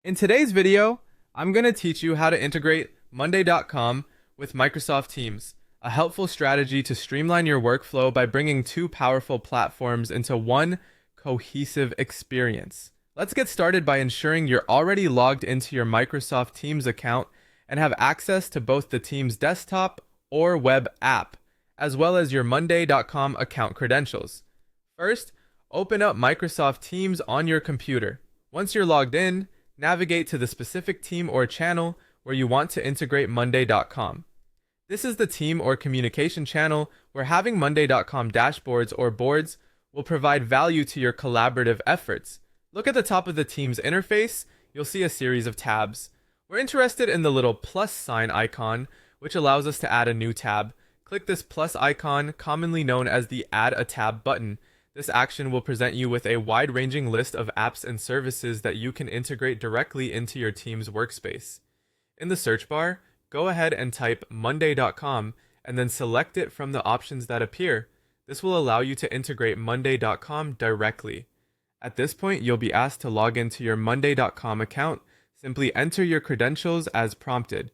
In today's video, I'm going to teach you how to integrate Monday.com with Microsoft Teams, a helpful strategy to streamline your workflow by bringing two powerful platforms into one cohesive experience. Let's get started by ensuring you're already logged into your Microsoft Teams account and have access to both the Teams desktop or web app, as well as your Monday.com account credentials. First, open up Microsoft Teams on your computer. Once you're logged in, navigate to the specific team or channel where you want to integrate Monday.com. This is the team or communication channel where having Monday.com dashboards or boards will provide value to your collaborative efforts. Look at the top of the Teams interface, you'll see a series of tabs. We're interested in the little plus sign icon, which allows us to add a new tab. Click this plus icon, commonly known as the Add a Tab button. This action will present you with a wide-ranging list of apps and services that you can integrate directly into your Teams workspace. In the search bar, go ahead and type monday.com and then select it from the options that appear. This will allow you to integrate monday.com directly. At this point, you'll be asked to log into your monday.com account. Simply enter your credentials as prompted.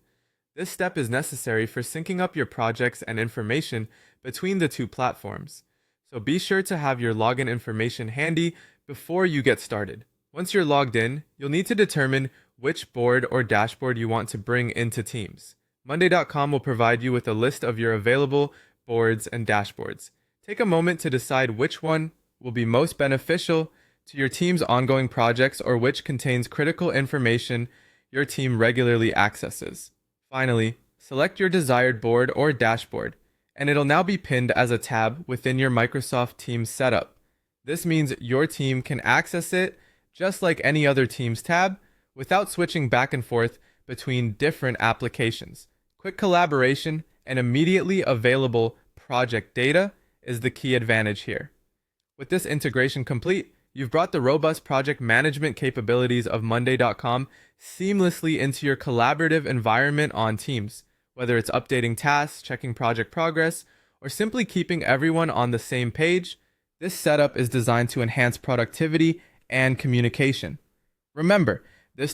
This step is necessary for syncing up your projects and information between the two platforms. So be sure to have your login information handy before you get started. Once you're logged in, you'll need to determine which board or dashboard you want to bring into Teams. Monday.com will provide you with a list of your available boards and dashboards. Take a moment to decide which one will be most beneficial to your team's ongoing projects or which contains critical information your team regularly accesses. Finally, select your desired board or dashboard, and it'll now be pinned as a tab within your Microsoft Teams setup. This means your team can access it just like any other Teams tab without switching back and forth between different applications. Quick collaboration and immediately available project data is the key advantage here. With this integration complete, you've brought the robust project management capabilities of Monday.com seamlessly into your collaborative environment on Teams. Whether it's updating tasks, checking project progress, or simply keeping everyone on the same page, this setup is designed to enhance productivity and communication. Remember, this